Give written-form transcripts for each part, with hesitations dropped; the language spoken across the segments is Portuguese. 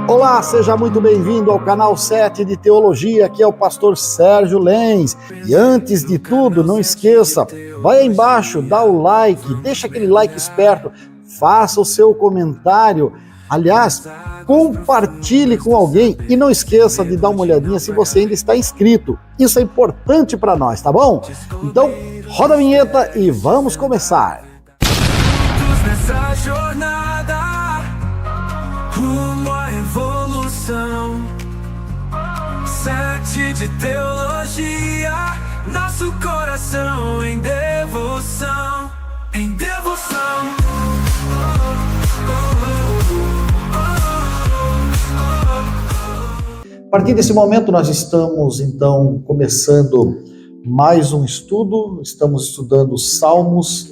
Olá, seja muito bem-vindo ao canal 7 de Teologia, aqui é o pastor Sérgio Lenz. E antes de tudo, não esqueça, vai aí embaixo, dá o like, deixa aquele like esperto, faça o seu comentário. Aliás, compartilhe com alguém e não esqueça de dar uma olhadinha se você ainda está inscrito. Isso é importante para nós, tá bom? Então, roda a vinheta e vamos começar. Nessa jornada rumo à evolução, 7 de teologia, nosso coração em devoção, em devoção. A partir desse momento nós estamos então começando mais um estudo, estamos estudando Salmos,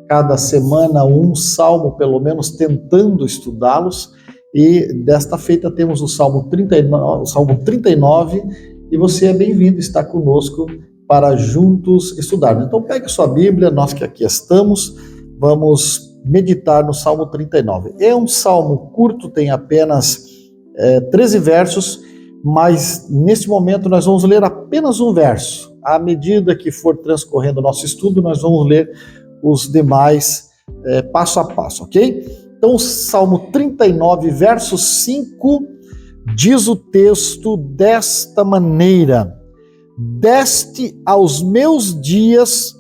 cada semana um salmo pelo menos, tentando estudá-los, e desta feita temos o Salmo 39, e você é bem-vindo, está conosco para juntos estudarmos. Então pegue sua Bíblia, nós que aqui estamos, vamos meditar no Salmo 39. É um salmo curto, tem apenas 13 versos, mas neste momento nós vamos ler apenas um verso. À medida que for transcorrendo o nosso estudo, nós vamos ler os demais passo a passo, ok? Então, Salmo 39, verso 5, diz o texto desta maneira: deste aos meus dias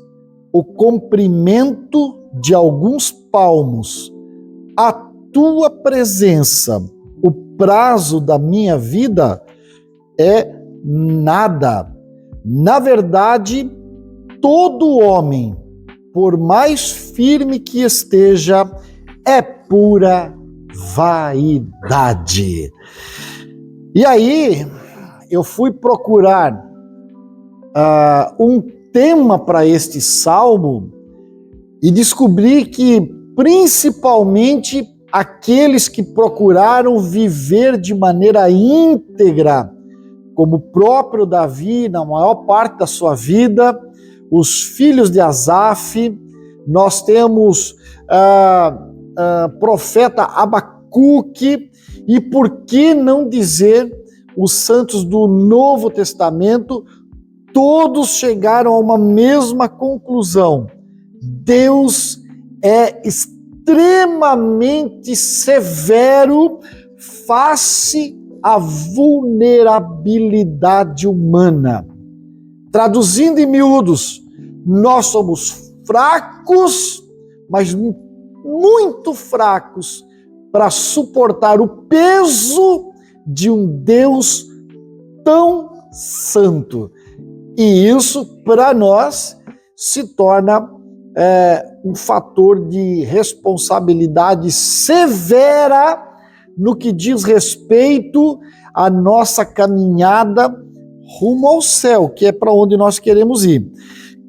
o comprimento de alguns palmos, a tua presença, o prazo da minha vida é nada. Na verdade, todo homem, por mais firme que esteja, é pura vaidade. E aí, eu fui procurar um tema para este salmo e descobri que, principalmente, aqueles que procuraram viver de maneira íntegra, como o próprio Davi, na maior parte da sua vida, os filhos de Asaf, nós temos profeta Abacuque, e por que não dizer os santos do Novo Testamento, todos chegaram a uma mesma conclusão: Deus é extremamente severo face à vulnerabilidade humana. Traduzindo em miúdos, nós somos fracos, mas muito fracos para suportar o peso de um Deus tão santo. E isso, para nós, se torna um fator de responsabilidade severa no que diz respeito à nossa caminhada rumo ao céu, que é para onde nós queremos ir.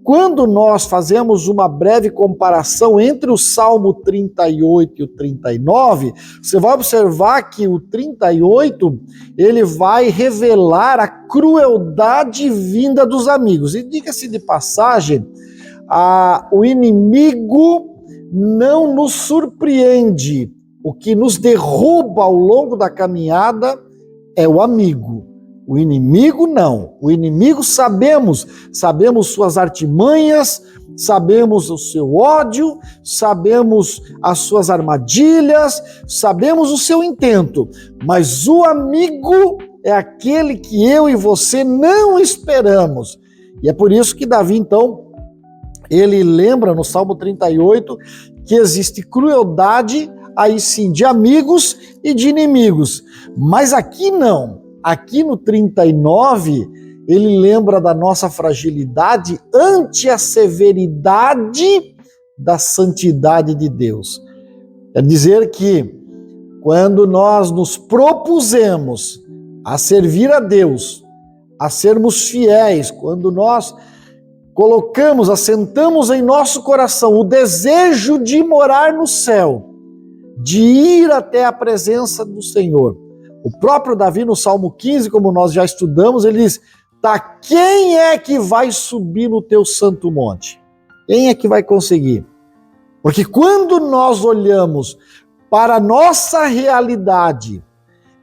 Quando nós fazemos uma breve comparação entre o Salmo 38 e o 39, você vai observar que o 38, ele vai revelar a crueldade vinda dos amigos. E diga-se de passagem, o inimigo não nos surpreende. O que nos derruba ao longo da caminhada é o amigo. O inimigo não. O inimigo sabemos suas artimanhas, sabemos o seu ódio, sabemos as suas armadilhas, sabemos o seu intento. Mas o amigo é aquele que eu e você não esperamos. E é por isso que Davi, então, ele lembra no Salmo 38 que existe crueldade, aí sim, de amigos e de inimigos. Mas aqui não. Aqui no 39, ele lembra da nossa fragilidade ante a severidade da santidade de Deus. Quer dizer que, quando nós nos propusemos a servir a Deus, a sermos fiéis, quando nós assentamos em nosso coração o desejo de morar no céu, de ir até a presença do Senhor, o próprio Davi, no Salmo 15, como nós já estudamos, ele diz: quem é que vai subir no teu santo monte? Quem é que vai conseguir? Porque quando nós olhamos para a nossa realidade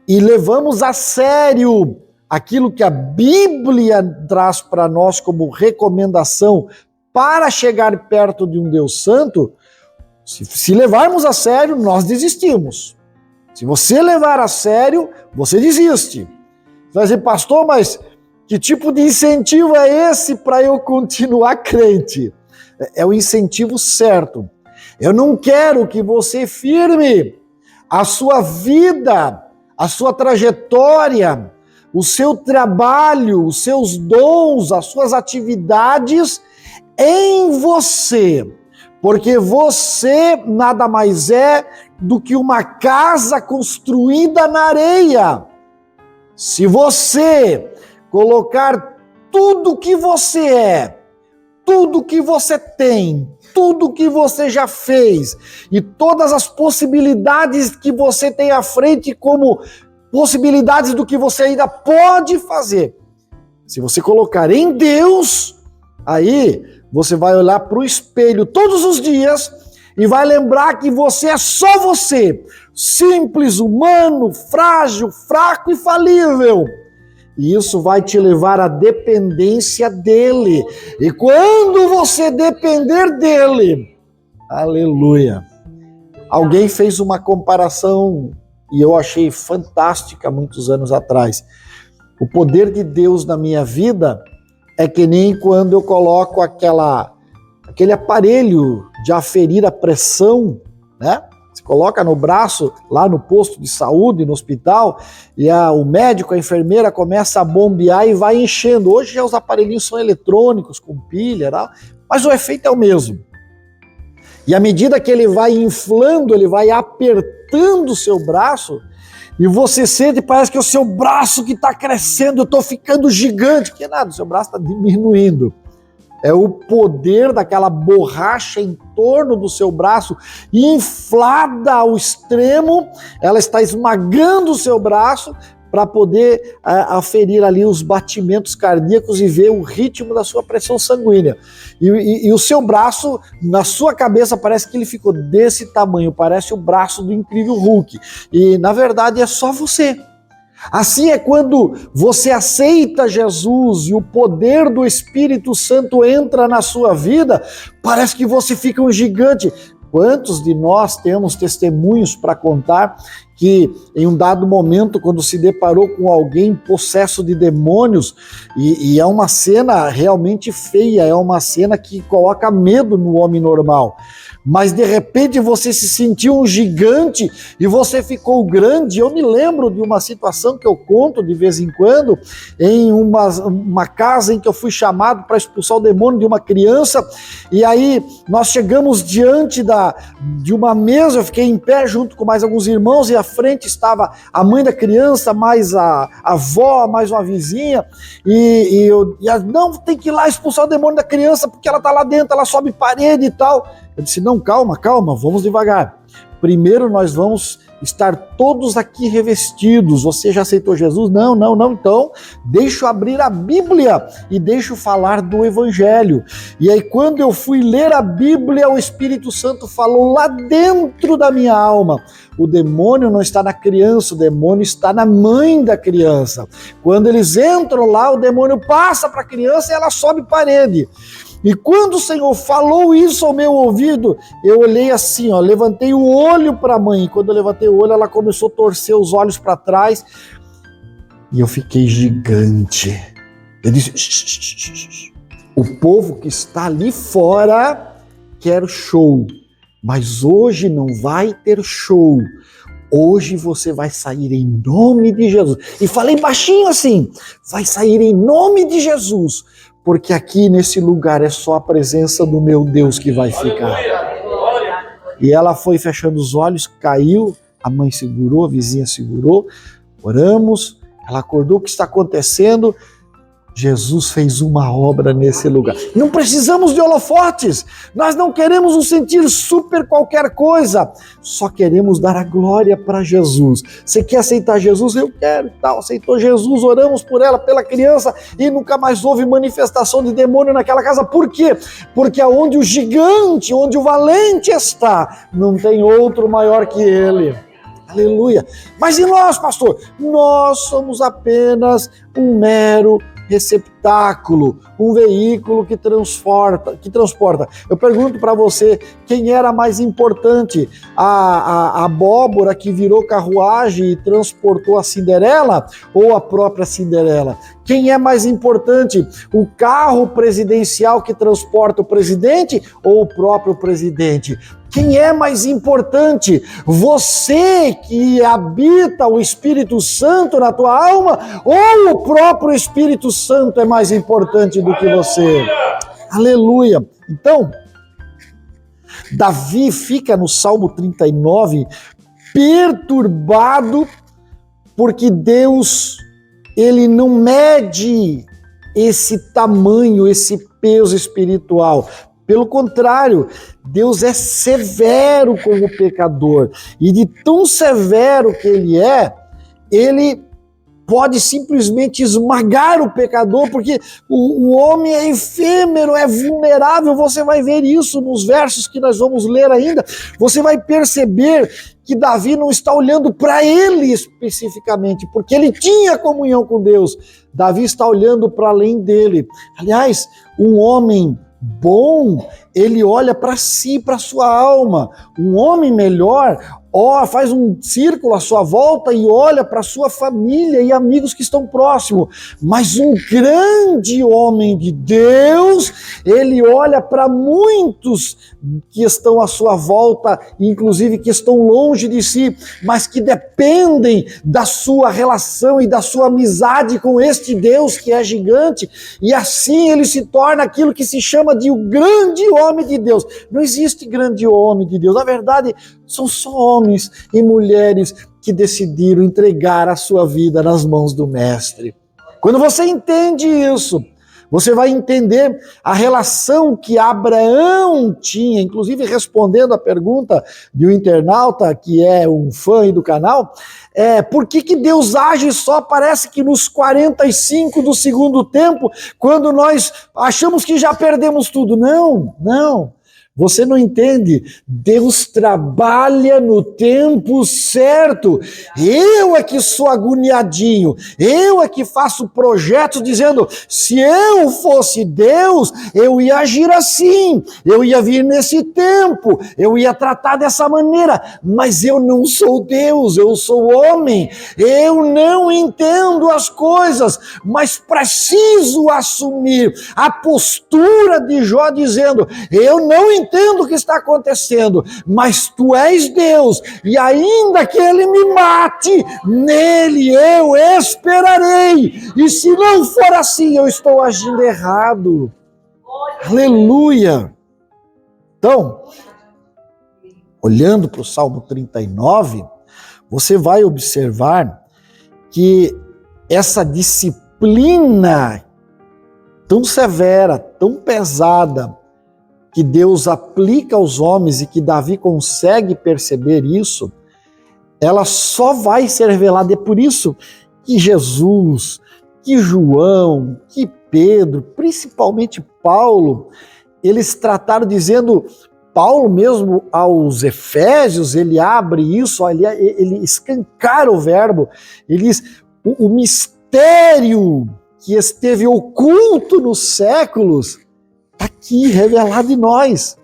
e levamos a sério aquilo que a Bíblia traz para nós como recomendação para chegar perto de um Deus Santo, se levarmos a sério, nós desistimos. Se você levar a sério, você desiste. Você vai dizer, pastor, mas que tipo de incentivo é esse para eu continuar crente? É o incentivo certo. Eu não quero que você firme a sua vida, a sua trajetória, o seu trabalho, os seus dons, as suas atividades em você, porque você nada mais é do que uma casa construída na areia. Se você colocar tudo que você é, tudo que você tem, tudo que você já fez e todas as possibilidades que você tem à frente como possibilidades do que você ainda pode fazer, se você colocar em Deus, aí você vai olhar para o espelho todos os dias e vai lembrar que você é só você, simples, humano, frágil, fraco e falível. E isso vai te levar à dependência dele. E quando você depender dele, aleluia. Alguém fez uma comparação e eu achei fantástica muitos anos atrás. O poder de Deus na minha vida é que nem quando eu coloco aquele aparelho de aferir a pressão, né? Você coloca no braço, lá no posto de saúde, no hospital, e o médico, a enfermeira começa a bombear e vai enchendo. Hoje já os aparelhinhos são eletrônicos, com pilha, né? Mas o efeito é o mesmo. E à medida que ele vai inflando, ele vai apertando o seu braço, e você sente, parece que é o seu braço que está crescendo, eu estou ficando gigante. Que nada, o seu braço está diminuindo. É o poder daquela borracha em torno do seu braço, inflada ao extremo, ela está esmagando o seu braço para poder aferir ali os batimentos cardíacos e ver o ritmo da sua pressão sanguínea. E o seu braço, na sua cabeça, parece que ele ficou desse tamanho, parece o braço do incrível Hulk. E, na verdade, é só você. Assim é quando você aceita Jesus e o poder do Espírito Santo entra na sua vida, parece que você fica um gigante. Quantos de nós temos testemunhos para contar que em um dado momento, quando se deparou com alguém possesso de demônios, e é uma cena realmente feia, é uma cena que coloca medo no homem normal, mas de repente você se sentiu um gigante e você ficou grande. Eu me lembro de uma situação que eu conto de vez em quando, em uma casa em que eu fui chamado para expulsar o demônio de uma criança, e aí nós chegamos diante de uma mesa, eu fiquei em pé junto com mais alguns irmãos, e à frente estava a mãe da criança, mais a avó, mais uma vizinha, e não, tem que ir lá expulsar o demônio da criança, porque ela está lá dentro, ela sobe parede e tal. Eu disse, não, calma, vamos devagar. Primeiro nós vamos estar todos aqui revestidos. Você já aceitou Jesus? Não. Então, deixa eu abrir a Bíblia e deixa eu falar do Evangelho. E aí, quando eu fui ler a Bíblia, o Espírito Santo falou lá dentro da minha alma. O demônio não está na criança, o demônio está na mãe da criança. Quando eles entram lá, o demônio passa para a criança e ela sobe parede. E quando o Senhor falou isso ao meu ouvido, eu olhei assim, levantei o olho para a mãe. E quando eu levantei o olho, ela começou a torcer os olhos para trás. E eu fiquei gigante. Eu disse, shh. O povo que está ali fora quer show. Mas hoje não vai ter show. Hoje você vai sair em nome de Jesus. E falei baixinho assim, vai sair em nome de Jesus. Porque aqui nesse lugar é só a presença do meu Deus que vai ficar. E ela foi fechando os olhos, caiu, a mãe segurou, a vizinha segurou, oramos, ela acordou, o que está acontecendo? Jesus fez uma obra nesse lugar. Não precisamos de holofotes, nós não queremos um sentir super qualquer coisa, só queremos dar a glória para Jesus. Você quer aceitar Jesus? Eu quero, tal. Aceitou Jesus, oramos por ela, pela criança, e nunca mais houve manifestação de demônio naquela casa. Por quê? Porque onde o gigante, onde o valente está, não tem outro maior que ele. Aleluia. Mas e nós, pastor? Nós somos apenas um mero receptáculo, um veículo que transporta. Eu pergunto para você, quem era mais importante? A abóbora que virou carruagem e transportou a Cinderela ou a própria Cinderela? Quem é mais importante? O carro presidencial que transporta o presidente ou o próprio presidente? Quem é mais importante? Você que habita o Espírito Santo na tua alma ou o próprio Espírito Santo é mais importante do que você? Aleluia! Então, Davi fica no Salmo 39 perturbado porque Deus, ele não mede esse tamanho, esse peso espiritual. Pelo contrário, Deus é severo com o pecador. E de tão severo que ele pode simplesmente esmagar o pecador, porque o homem é efêmero, é vulnerável. Você vai ver isso nos versos que nós vamos ler ainda. Você vai perceber que Davi não está olhando para ele especificamente, porque ele tinha comunhão com Deus. Davi está olhando para além dele. Aliás, um homem bom, ele olha para si, para sua alma. Um homem melhor, faz um círculo à sua volta e olha para sua família e amigos que estão próximos. Mas um grande homem de Deus, ele olha para muitos que estão à sua volta, inclusive que estão longe de si, mas que dependem da sua relação e da sua amizade com este Deus que é gigante, e assim ele se torna aquilo que se chama de o grande homem de Deus. Não existe grande homem de Deus, na verdade são só homens e mulheres que decidiram entregar a sua vida nas mãos do Mestre. Quando você entende isso, você vai entender a relação que Abraão tinha, inclusive respondendo a pergunta de um internauta que é um fã do canal, por que Deus age só, parece que nos 45 do segundo tempo, quando nós achamos que já perdemos tudo. Não. Você não entende? Deus trabalha no tempo certo. Eu é que sou agoniadinho. Eu é que faço projetos dizendo, se eu fosse Deus, eu ia agir assim. Eu ia vir nesse tempo. Eu ia tratar dessa maneira. Mas eu não sou Deus, eu sou homem. Eu não entendo as coisas, mas preciso assumir a postura de Jó dizendo, eu não entendo o que está acontecendo, mas tu és Deus, e ainda que ele me mate, nele eu esperarei, e se não for assim, eu estou agindo errado. Aleluia! Então, olhando para o Salmo 39, você vai observar que essa disciplina tão severa, tão pesada, que Deus aplica aos homens e que Davi consegue perceber isso, ela só vai ser revelada. É por isso que Jesus, que João, que Pedro, principalmente Paulo, eles trataram dizendo, Paulo mesmo aos Efésios, ele abre isso, ele escancara o verbo, ele diz, o mistério que esteve oculto nos séculos, aqui, revelado em nós.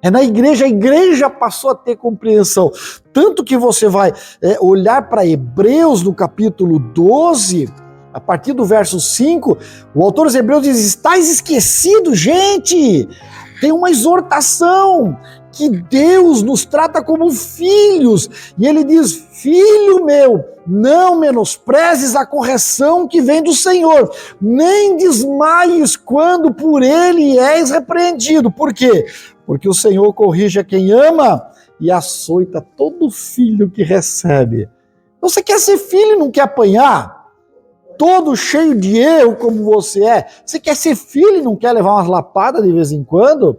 É na igreja, a igreja passou a ter compreensão. Tanto que você vai olhar para Hebreus no capítulo 12, a partir do verso 5, o autor dos Hebreus diz, estáis esquecidos, gente! Tem uma exortação que Deus nos trata como filhos. E ele diz, filho meu, não menosprezes a correção que vem do Senhor, nem desmaies quando por ele és repreendido. Por quê? Porque o Senhor corrige a quem ama e açoita todo filho que recebe. Então, você quer ser filho e não quer apanhar? Todo cheio de erro como você é. Você quer ser filho e não quer levar umas lapadas de vez em quando?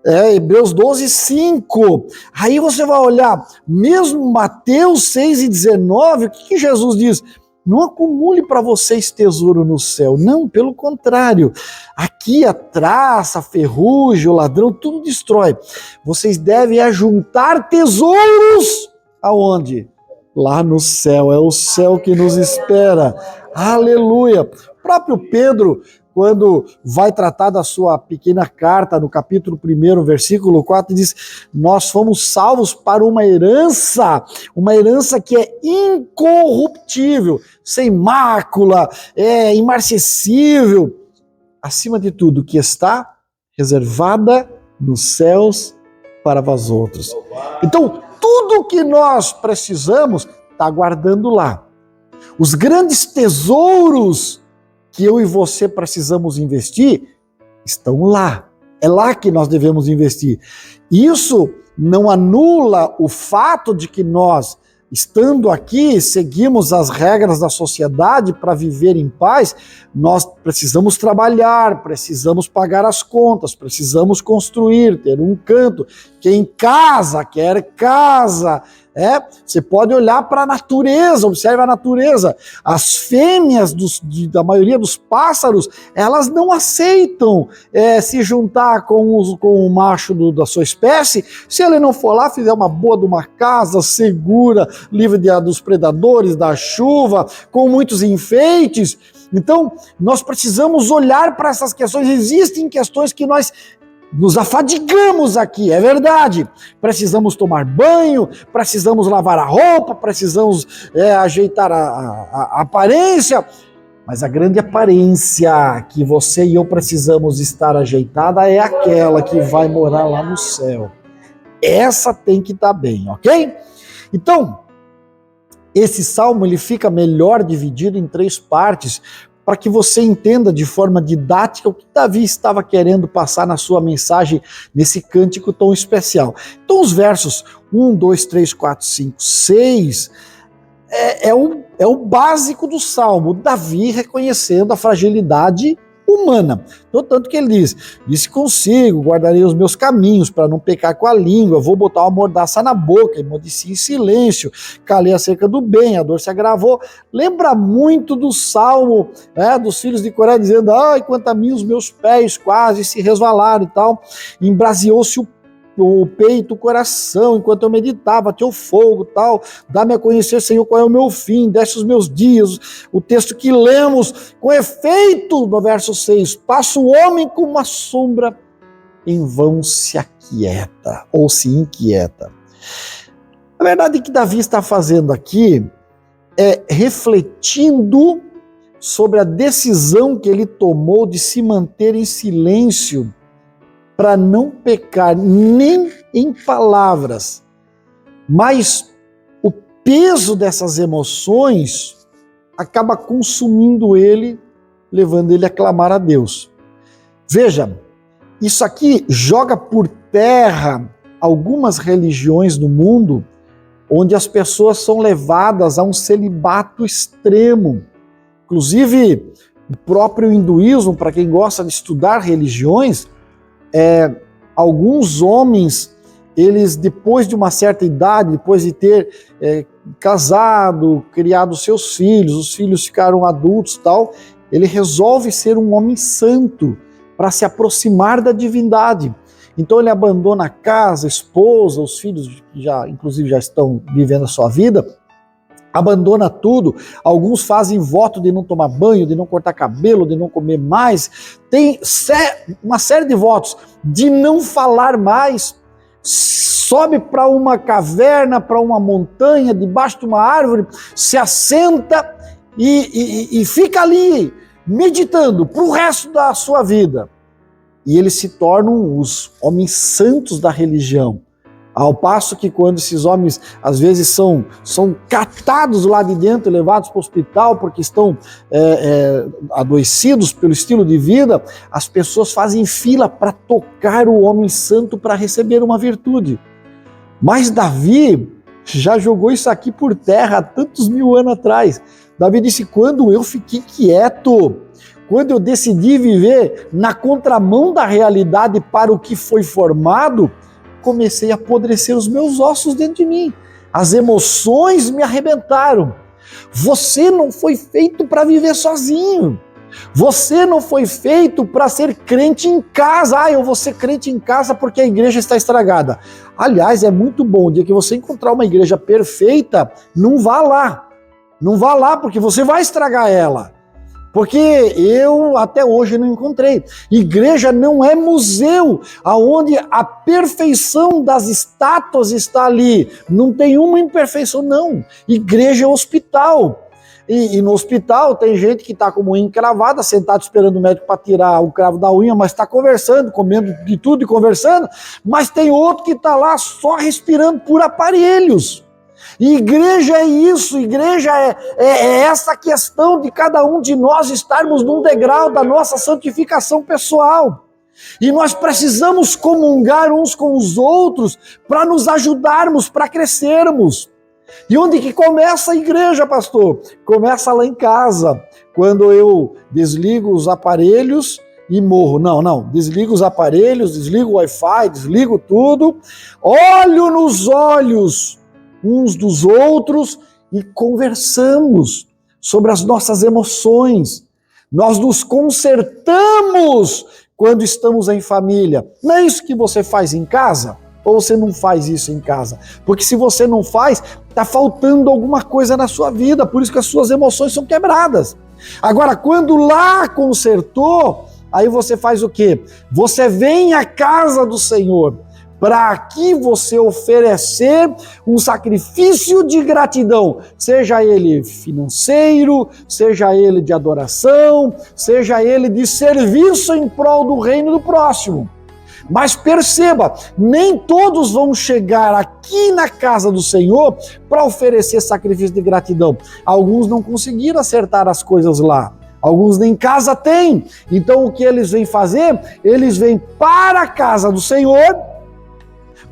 Hebreus 12, 5. Aí você vai olhar, mesmo Mateus 6:19, o que Jesus diz? Não acumule para vocês tesouro no céu. Não, pelo contrário. Aqui a traça, a ferrugem, o ladrão, tudo destrói. Vocês devem ajuntar tesouros aonde? Lá no céu, é o céu que nos espera. Aleluia! O próprio Pedro, quando vai tratar da sua pequena carta, no capítulo 1, versículo 4, diz: nós fomos salvos para uma herança que é incorruptível, sem mácula, imarcessível, acima de tudo, que está reservada nos céus para vós outros. Então, tudo que nós precisamos está guardando lá. Os grandes tesouros que eu e você precisamos investir estão lá. É lá que nós devemos investir. Isso não anula o fato de que nós, estando aqui, seguimos as regras da sociedade para viver em paz. Nós precisamos trabalhar, precisamos pagar as contas, precisamos construir, ter um canto. Quem casa, quer casa. Você pode olhar para a natureza, observe a natureza. As fêmeas da maioria dos pássaros, elas não aceitam se juntar com o macho da sua espécie, se ele não for lá, fizer uma boa de uma casa segura, livre dos predadores, da chuva, com muitos enfeites. Então, nós precisamos olhar para essas questões. Existem questões que nós nos afadigamos aqui, é verdade. Precisamos tomar banho, precisamos lavar a roupa, precisamos ajeitar a aparência. Mas a grande aparência que você e eu precisamos estar ajeitada é aquela que vai morar lá no céu. Essa tem que estar bem, ok? Então, esse salmo ele fica melhor dividido em 3 partes, para que você entenda de forma didática o que Davi estava querendo passar na sua mensagem nesse cântico tão especial. Então os versos 1, 2, 3, 4, 5, 6 é o básico do salmo, Davi reconhecendo a fragilidade humana. Então, tanto que ele disse consigo, guardarei os meus caminhos para não pecar com a língua, vou botar uma mordaça na boca, emudeci em silêncio, calei acerca do bem, a dor se agravou. Lembra muito do salmo dos filhos de Coré, dizendo: ai, quanto a mim os meus pés quase se resvalaram e tal, embraseou-se o peito, o coração, enquanto eu meditava, teu fogo, tal, dá-me a conhecer, Senhor, qual é o meu fim, desce os meus dias. O texto que lemos, com efeito, no verso 6, passa o homem como uma sombra, em vão se aquieta, ou se inquieta. A verdade que Davi está fazendo aqui é refletindo sobre a decisão que ele tomou de se manter em silêncio, para não pecar nem em palavras, mas o peso dessas emoções acaba consumindo ele, levando ele a clamar a Deus. Veja, isso aqui joga por terra algumas religiões no mundo onde as pessoas são levadas a um celibato extremo. Inclusive, o próprio hinduísmo, para quem gosta de estudar religiões, alguns homens, eles depois de uma certa idade, depois de ter casado, criado seus filhos, os filhos ficaram adultos e tal, ele resolve ser um homem santo para se aproximar da divindade. Então ele abandona a casa, a esposa, os filhos que inclusive já estão vivendo a sua vida, abandona tudo. Alguns fazem voto de não tomar banho, de não cortar cabelo, de não comer mais. Tem uma série de votos de não falar mais. Sobe para uma caverna, para uma montanha, debaixo de uma árvore, se assenta e fica ali meditando para o resto da sua vida. E eles se tornam os homens santos da religião. Ao passo que quando esses homens, às vezes, são catados lá de dentro, levados para o hospital porque estão adoecidos pelo estilo de vida, as pessoas fazem fila para tocar o homem santo para receber uma virtude. Mas Davi já jogou isso aqui por terra há tantos mil anos atrás. Davi disse: quando eu fiquei quieto, quando eu decidi viver na contramão da realidade para o que foi formado, comecei a apodrecer os meus ossos dentro de mim. As emoções me arrebentaram. Você não foi feito para viver sozinho. Você não foi feito para ser crente em casa. Ah, eu vou ser crente em casa porque a igreja está estragada. Aliás, é muito bom, o dia que você encontrar uma igreja perfeita, não vá lá. Não vá lá porque você vai estragar ela. Porque eu até hoje não encontrei. Igreja não é museu, aonde a perfeição das estátuas está ali. Não tem uma imperfeição, não. Igreja é hospital. E no hospital tem gente que está com a unha encravada, sentado esperando o médico para tirar o cravo da unha, mas está conversando, comendo de tudo e conversando. Mas tem outro que está lá só respirando por aparelhos. E igreja é isso, igreja é essa questão de cada um de nós estarmos num degrau da nossa santificação pessoal. E nós precisamos comungar uns com os outros para nos ajudarmos, para crescermos. E onde que começa a igreja, pastor? Começa lá em casa, quando eu desligo os aparelhos e morro. Não, desligo os aparelhos, desligo o Wi-Fi, desligo tudo, olho nos olhos uns dos outros e conversamos sobre as nossas emoções. Nós nos consertamos quando estamos em família. Não é isso que você faz em casa? Ou você não faz isso em casa? Porque se você não faz, está faltando alguma coisa na sua vida, por isso que as suas emoções são quebradas. Agora, quando lá consertou, aí você faz o quê? Você vem à casa do Senhor, para aqui você oferecer um sacrifício de gratidão, seja ele financeiro, seja ele de adoração, seja ele de serviço em prol do reino do próximo. Mas perceba, nem todos vão chegar aqui na casa do Senhor para oferecer sacrifício de gratidão. Alguns não conseguiram acertar as coisas lá. Alguns nem casa têm. Então o que eles vêm fazer? Eles vêm para a casa do Senhor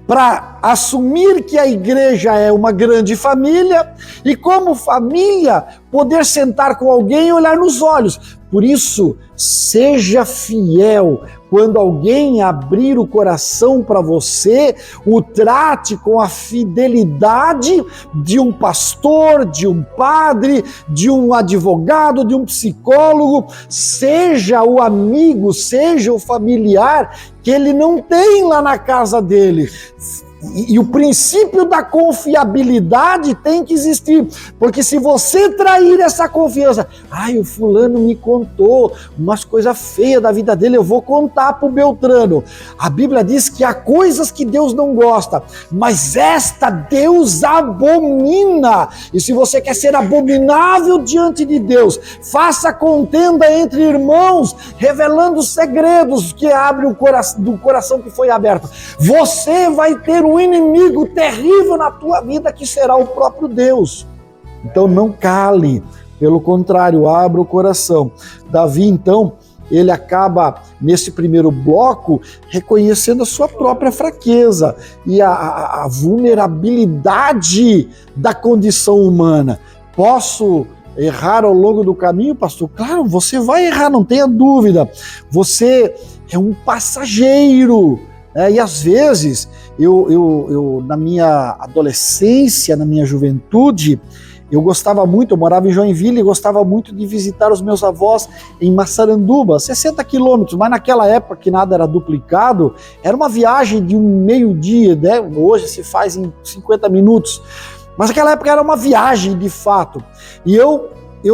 para assumir que a igreja é uma grande família e, como família, poder sentar com alguém e olhar nos olhos. Por isso, seja fiel. Quando alguém abrir o coração para você, o trate com a fidelidade de um pastor, de um padre, de um advogado, de um psicólogo. Seja o amigo, seja o familiar que ele não tem lá na casa dele. E o princípio da confiabilidade tem que existir, porque se você trair essa confiança, o fulano me contou umas coisas feias da vida dele, eu vou contar pro Beltrano. A Bíblia diz que há coisas que Deus não gosta, mas esta Deus abomina. E se você quer ser abominável diante de Deus, faça contenda entre irmãos, revelando segredos que abre o coração, do coração que foi aberto. Você vai ter um inimigo terrível na tua vida, que será o próprio Deus. Então não cale, pelo contrário, abra o coração. Davi, então, ele acaba, nesse primeiro bloco, reconhecendo a sua própria fraqueza e a vulnerabilidade da condição humana. Posso errar ao longo do caminho, pastor? Claro, você vai errar, não tenha dúvida. Você é um passageiro. E às vezes, eu na minha adolescência, na minha juventude, eu gostava muito, eu morava em Joinville e gostava muito de visitar os meus avós em Massaranduba, 60 quilômetros, mas naquela época que nada era duplicado, era uma viagem de um meio-dia, né? Hoje se faz em 50 minutos, mas naquela época era uma viagem de fato. E eu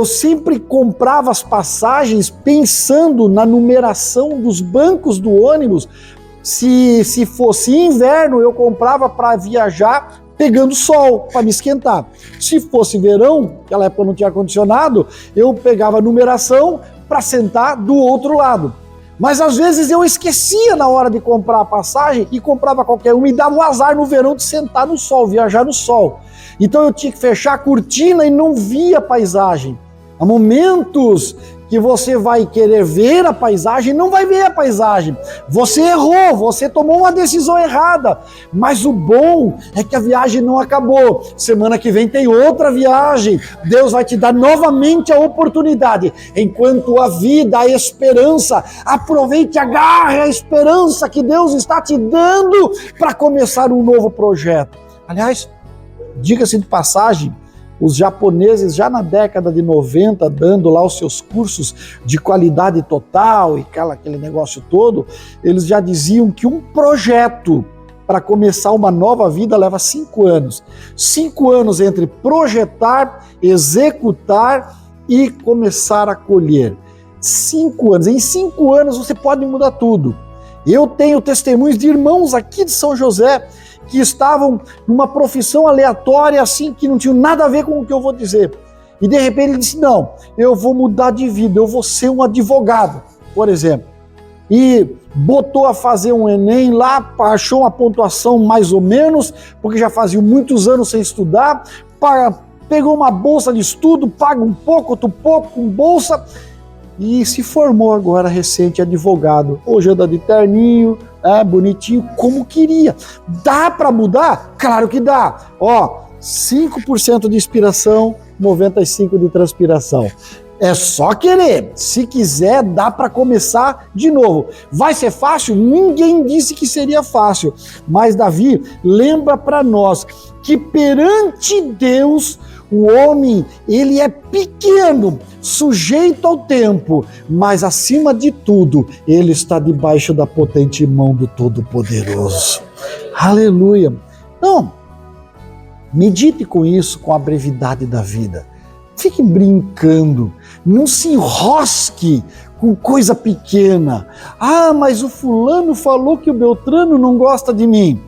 sempre comprava as passagens pensando na numeração dos bancos do ônibus. Se fosse inverno, eu comprava para viajar pegando sol, para me esquentar. Se fosse verão, naquela época não tinha ar-condicionado, eu pegava a numeração para sentar do outro lado. Mas às vezes eu esquecia na hora de comprar a passagem e comprava qualquer uma e dava um azar no verão de sentar no sol, viajar no sol. Então eu tinha que fechar a cortina e não via a paisagem. Há momentos que você vai querer ver a paisagem, não vai ver a paisagem. Você errou, você tomou uma decisão errada. Mas o bom é que a viagem não acabou. Semana que vem tem outra viagem. Deus vai te dar novamente a oportunidade. Enquanto a vida, a esperança, aproveite, agarre a esperança que Deus está te dando para começar um novo projeto. Aliás, diga-se de passagem, os japoneses já na década de 90, dando lá os seus cursos de qualidade total e aquele negócio todo, eles já diziam que um projeto para começar uma nova vida leva 5 anos. 5 anos entre projetar, executar e começar a colher. 5 anos. Em 5 anos você pode mudar tudo. Eu tenho testemunhos de irmãos aqui de São José que estavam numa profissão aleatória, assim, que não tinha nada a ver com o que eu vou dizer. E de repente ele disse, não, eu vou mudar de vida, eu vou ser um advogado, por exemplo. E botou a fazer um Enem lá, achou uma pontuação mais ou menos, porque já fazia muitos anos sem estudar, pegou uma bolsa de estudo, paga um pouco, outro pouco, com bolsa, e se formou agora recente advogado. Hoje anda de terninho, bonitinho, como queria. Dá para mudar? Claro que dá. 5% de inspiração, 95% de transpiração. É só querer. Se quiser, dá para começar de novo. Vai ser fácil? Ninguém disse que seria fácil. Mas Davi lembra para nós que perante Deus o homem, ele é pequeno, sujeito ao tempo, mas acima de tudo, ele está debaixo da potente mão do Todo-Poderoso. Aleluia! Então, medite com isso, com a brevidade da vida. Fique brincando, não se enrosque com coisa pequena. Mas o fulano falou que o Beltrano não gosta de mim.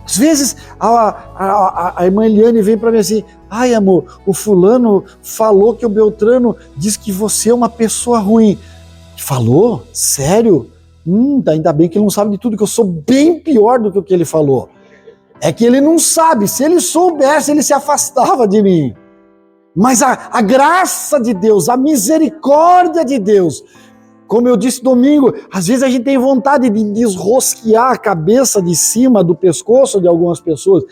Às vezes a irmã Eliane vem para mim assim, ai amor, o fulano falou que o Beltrano diz que você é uma pessoa ruim. Falou? Sério? Ainda bem que ele não sabe de tudo, que eu sou bem pior do que o que ele falou. É que ele não sabe, se ele soubesse, ele se afastava de mim. Mas a graça de Deus, a misericórdia de Deus, como eu disse domingo, às vezes a gente tem vontade de desrosquear a cabeça de cima do pescoço de algumas pessoas,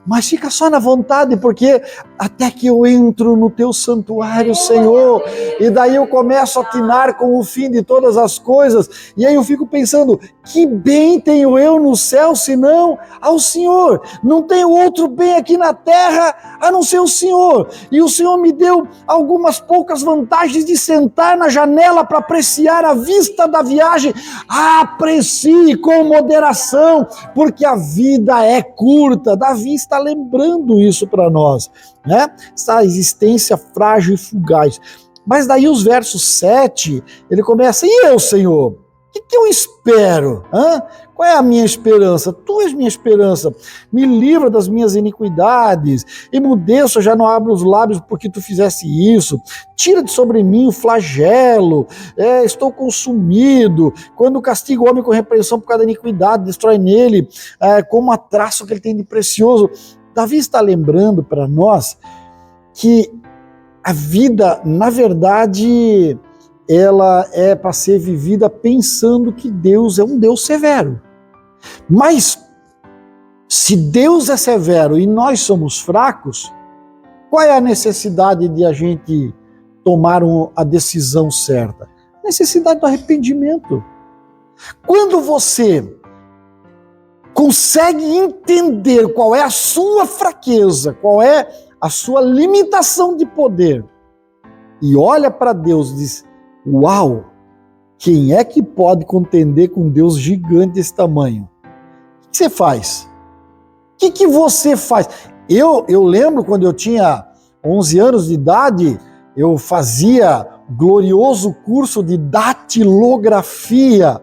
mas fica só na vontade, porque até que eu entro no teu santuário, Senhor, e daí eu começo a atinar com o fim de todas as coisas, e aí eu fico pensando, que bem tenho eu no céu, senão ao Senhor, não tenho outro bem aqui na terra, a não ser o Senhor, e o Senhor me deu algumas poucas vantagens de sentar na janela para apreciar a vista da viagem. Aprecie com moderação, porque a vida é curta. Davi está lembrando isso para nós, né? Essa existência frágil e fugaz. Mas daí os versos 7, ele começa, e eu, Senhor? O que eu espero? Qual é a minha esperança? Tu és minha esperança. Me livra das minhas iniquidades. Emudeço, já não abro os lábios porque tu fizesse isso. Tira de sobre mim o flagelo. Estou consumido. Quando castiga o homem com repreensão por causa da iniquidade, destrói nele como a traço que ele tem de precioso. Davi está lembrando para nós que a vida, na verdade, ela é para ser vivida pensando que Deus é um Deus severo. Mas, se Deus é severo e nós somos fracos, qual é a necessidade de a gente tomar a decisão certa? A necessidade do arrependimento. Quando você consegue entender qual é a sua fraqueza, qual é a sua limitação de poder, e olha para Deus e diz, uau, quem é que pode contender com um Deus gigante desse tamanho? O que você faz? O que você faz? Eu lembro quando eu tinha 11 anos de idade, eu fazia glorioso curso de datilografia.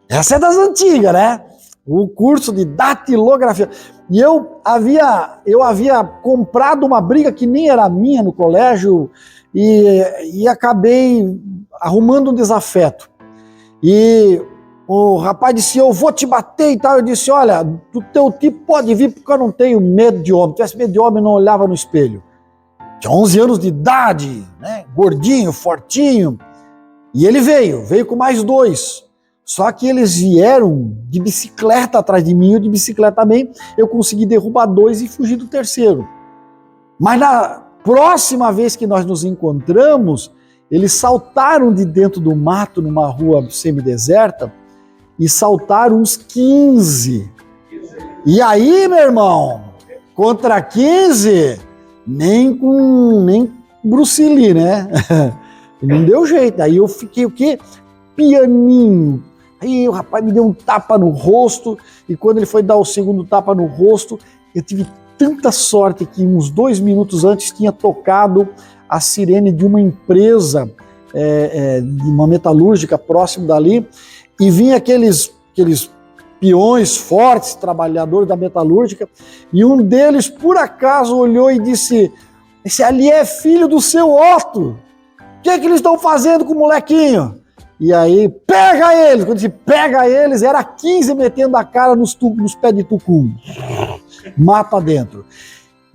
Essa é das antigas, né? O curso de datilografia. E eu havia comprado uma briga que nem era minha no colégio e acabei arrumando um desafeto. E o rapaz disse, eu vou te bater e tal. Eu disse, olha, do teu tipo pode vir porque eu não tenho medo de homem. Se tivesse medo de homem, eu não olhava no espelho. Tinha 11 anos de idade, né? Gordinho, fortinho. E ele veio com mais 2. Só que eles vieram de bicicleta atrás de mim, eu de bicicleta também. Eu consegui derrubar 2 e fugir do terceiro. Mas na próxima vez que nós nos encontramos, eles saltaram de dentro do mato, numa rua semideserta, e saltaram uns 15. E aí, meu irmão, contra 15, nem Bruce Lee, né? Não deu jeito. Aí eu fiquei o quê? Pianinho. Aí o rapaz me deu um tapa no rosto, e quando ele foi dar o segundo tapa no rosto, eu tive tanta sorte que uns 2 minutos antes tinha tocado a sirene de uma empresa, de uma metalúrgica próximo dali, e vinha aqueles peões fortes, trabalhadores da metalúrgica, e um deles, por acaso, olhou e disse: esse ali é filho do seu Otto, o que eles estão fazendo com o molequinho? E aí, pega eles! Quando disse pega eles, era 15 metendo a cara nos pés de tucum. Mata dentro.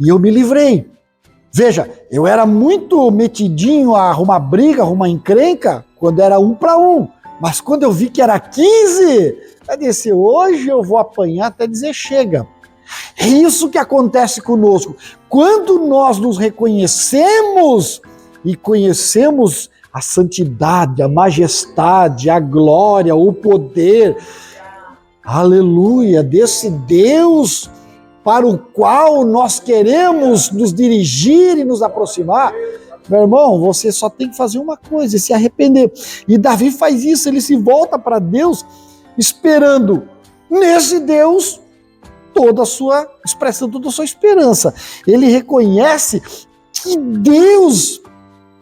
E eu me livrei. Veja, eu era muito metidinho a arrumar briga, arrumar encrenca, quando era 1 para 1. Mas quando eu vi que era 15, eu disse, hoje eu vou apanhar até dizer chega. É isso que acontece conosco. Quando nós nos reconhecemos e conhecemos a santidade, a majestade, a glória, o poder, aleluia, desse Deus para o qual nós queremos nos dirigir e nos aproximar, meu irmão, você só tem que fazer uma coisa, se arrepender. E Davi faz isso, ele se volta para Deus esperando nesse Deus expressando toda a sua esperança. Ele reconhece que Deus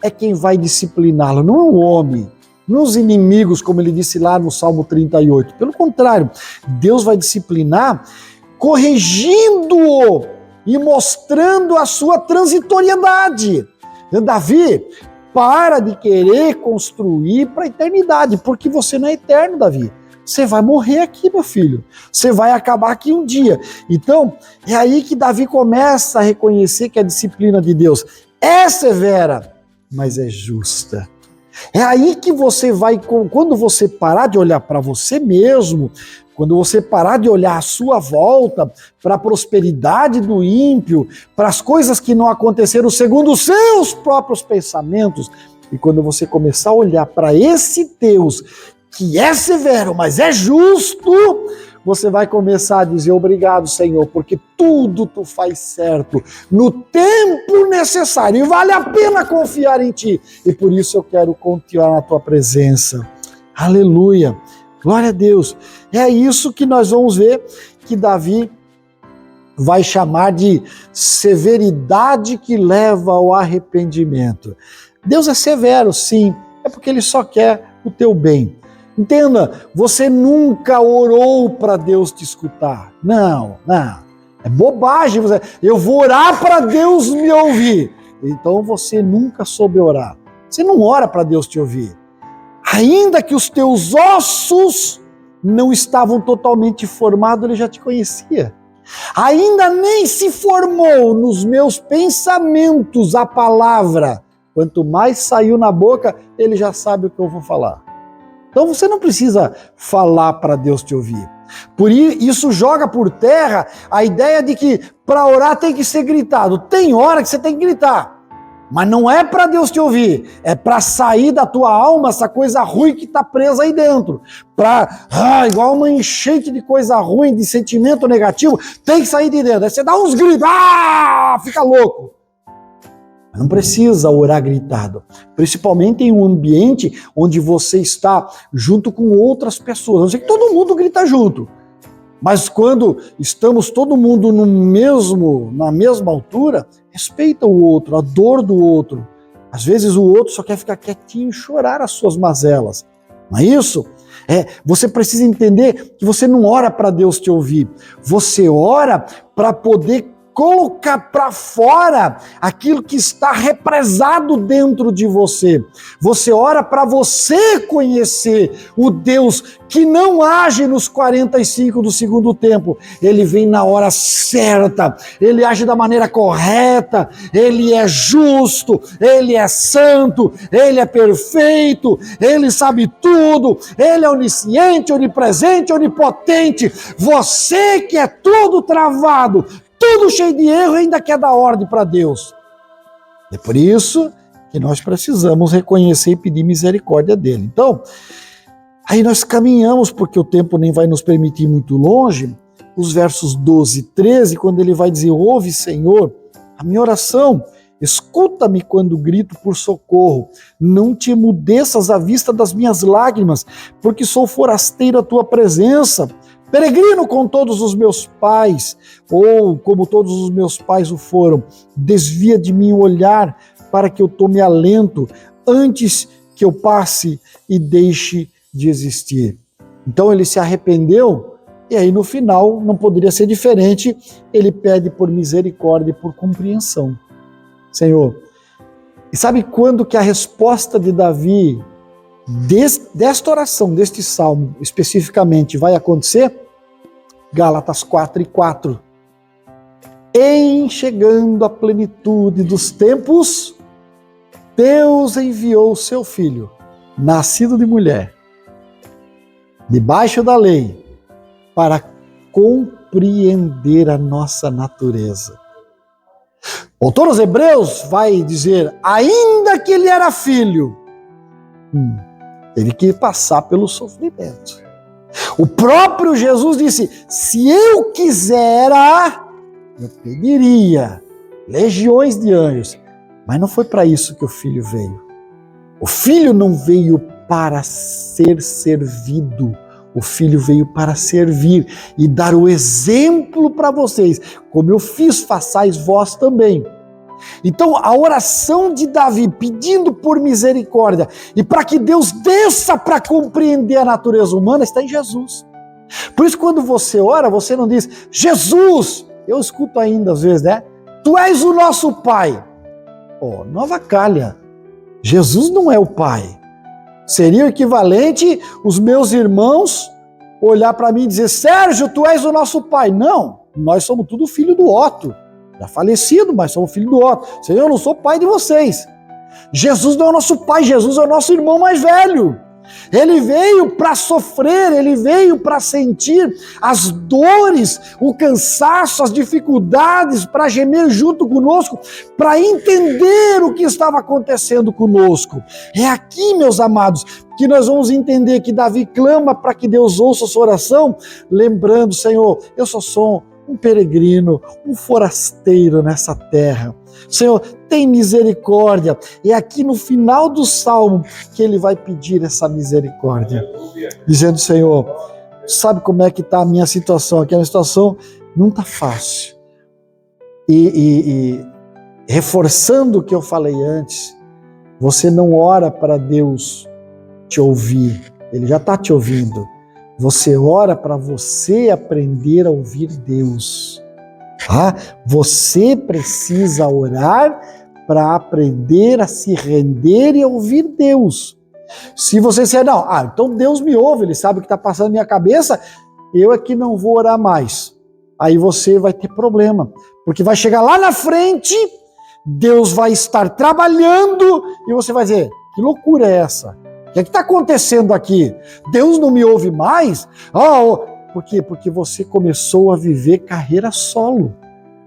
é quem vai discipliná-lo, não é o homem, não os inimigos, como ele disse lá no Salmo 38. Pelo contrário, Deus vai disciplinar corrigindo-o e mostrando a sua transitoriedade. Davi, para de querer construir para a eternidade, porque você não é eterno, Davi. Você vai morrer aqui, meu filho. Você vai acabar aqui um dia. Então, é aí que Davi começa a reconhecer que a disciplina de Deus é severa, mas é justa. É aí que você vai, quando você parar de olhar para você mesmo, quando você parar de olhar à sua volta, para a prosperidade do ímpio, para as coisas que não aconteceram segundo os seus próprios pensamentos, e quando você começar a olhar para esse Deus, que é severo, mas é justo, você vai começar a dizer obrigado, Senhor, porque tudo tu faz certo, no tempo necessário, e vale a pena confiar em ti, e por isso eu quero continuar na tua presença. Aleluia, glória a Deus. É isso que nós vamos ver que Davi vai chamar de severidade que leva ao arrependimento. Deus é severo, sim, é porque ele só quer o teu bem. Entenda, você nunca orou para Deus te escutar. Não. É bobagem. Eu vou orar para Deus me ouvir. Então você nunca soube orar. Você não ora para Deus te ouvir. Ainda que os teus ossos não estavam totalmente formados, ele já te conhecia. Ainda nem se formou nos meus pensamentos a palavra. Quanto mais saiu na boca, ele já sabe o que eu vou falar. Então você não precisa falar para Deus te ouvir. Por isso joga por terra a ideia de que para orar tem que ser gritado. Tem hora que você tem que gritar, mas não é para Deus te ouvir, é para sair da tua alma essa coisa ruim que está presa aí dentro. Igual uma enchente de coisa ruim, de sentimento negativo, tem que sair de dentro. Aí você dá uns gritos, fica louco. Não precisa orar gritado, principalmente em um ambiente onde você está junto com outras pessoas. Eu sei que todo mundo grita junto, mas quando estamos todo mundo na mesma altura, respeita o outro, a dor do outro. Às vezes o outro só quer ficar quietinho e chorar as suas mazelas. Não é isso? Você precisa entender que você não ora para Deus te ouvir, você ora para poder colocar para fora aquilo que está represado dentro de você. Você ora para você conhecer o Deus que não age nos 45 do segundo tempo. Ele vem na hora certa, ele age da maneira correta, ele é justo, ele é santo, ele é perfeito, ele sabe tudo, ele é onisciente, onipresente, onipotente. Você que é tudo travado, tudo cheio de erro, ainda quer dar ordem para Deus. É por isso que nós precisamos reconhecer e pedir misericórdia dele. Então, aí nós caminhamos, porque o tempo nem vai nos permitir ir muito longe, os versos 12 e 13, quando ele vai dizer, ouve, Senhor, a minha oração. Escuta-me quando grito por socorro. Não te emudeças à vista das minhas lágrimas, porque sou forasteiro à tua presença. Peregrino com todos os meus pais, ou como todos os meus pais o foram. Desvia de mim o olhar para que eu tome alento antes que eu passe e deixe de existir. Então ele se arrependeu e aí no final não poderia ser diferente. Ele pede por misericórdia e por compreensão. Senhor, e sabe quando que a resposta de Davi desta oração, deste salmo especificamente, vai acontecer? Gálatas 4:4. Em chegando a plenitude dos tempos, Deus enviou o seu Filho, nascido de mulher, debaixo da lei, para compreender a nossa natureza. O autor aos Hebreus vai dizer, ainda que ele era filho, teve que passar pelo sofrimento. O próprio Jesus disse, se eu quisera, eu pediria legiões de anjos. Mas não foi para isso que o Filho veio. O Filho não veio para ser servido. O Filho veio para servir e dar o exemplo para vocês. Como eu fiz, façais vós também. Então, a oração de Davi pedindo por misericórdia e para que Deus desça para compreender a natureza humana está em Jesus. Por isso, quando você ora, você não diz, Jesus, eu escuto ainda às vezes, né? Tu és o nosso Pai. Oh, não avacalha. Jesus não é o Pai. Seria o equivalente os meus irmãos olhar para mim e dizer, Sérgio, tu és o nosso Pai. Não, nós somos tudo filho do Otto. Já falecido, mas somos filho do Otto. Senhor, eu não sou pai de vocês. Jesus não é o nosso pai, Jesus é o nosso irmão mais velho. Ele veio para sofrer, ele veio para sentir as dores, o cansaço, as dificuldades, para gemer junto conosco, para entender o que estava acontecendo conosco. É aqui, meus amados, que nós vamos entender que Davi clama para que Deus ouça a sua oração, lembrando, Senhor, eu só sou um peregrino, um forasteiro nessa terra. Senhor, tem misericórdia. É aqui no final do salmo que ele vai pedir essa misericórdia. Dizendo, Senhor, sabe como é que está a minha situação? Aqui a minha situação não está fácil. E reforçando o que eu falei antes, você não ora para Deus te ouvir. Ele já está te ouvindo. Você ora para você aprender a ouvir Deus. Você precisa orar para aprender a se render e a ouvir Deus. Se você disser, não, então Deus me ouve, Ele sabe o que está passando na minha cabeça, eu é que não vou orar mais. Aí você vai ter problema, porque vai chegar lá na frente, Deus vai estar trabalhando e você vai dizer, que loucura é essa? O que está acontecendo aqui? Deus não me ouve mais? Por quê? Porque você começou a viver carreira solo.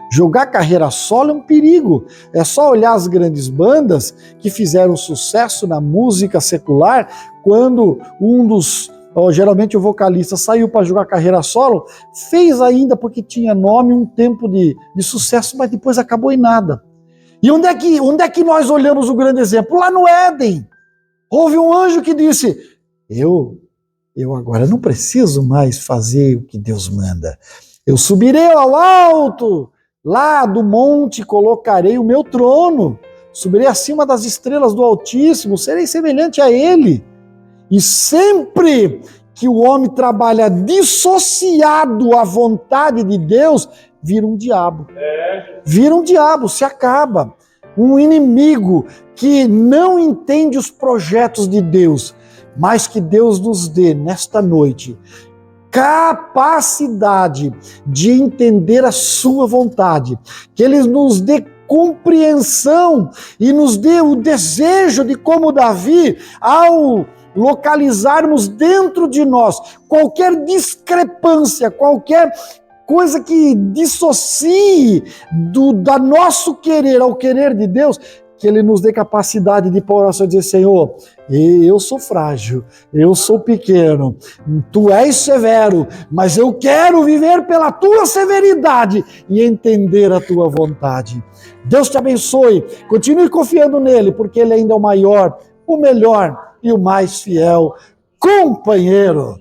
Jogar carreira solo é um perigo. É só olhar as grandes bandas que fizeram sucesso na música secular, quando geralmente o vocalista saiu para jogar carreira solo, fez ainda porque tinha nome um tempo de sucesso, mas depois acabou em nada. E onde é que nós olhamos o grande exemplo? Lá no Éden. Houve um anjo que disse, eu agora não preciso mais fazer o que Deus manda. Eu subirei ao alto, lá do monte colocarei o meu trono, subirei acima das estrelas do Altíssimo, serei semelhante a Ele. E sempre que o homem trabalha dissociado à vontade de Deus, vira um diabo. Vira um diabo, se acaba. Um inimigo que não entende os projetos de Deus, mas que Deus nos dê nesta noite capacidade de entender a sua vontade, que Ele nos dê compreensão e nos dê o desejo de, como Davi, ao localizarmos dentro de nós qualquer discrepância, qualquer coisa que dissocie da nosso querer ao querer de Deus, que Ele nos dê capacidade de pôr oração e dizer, Senhor, eu sou frágil, eu sou pequeno, Tu és severo, mas eu quero viver pela Tua severidade e entender a Tua vontade. Deus te abençoe, continue confiando nele, porque Ele ainda é o maior, o melhor e o mais fiel companheiro.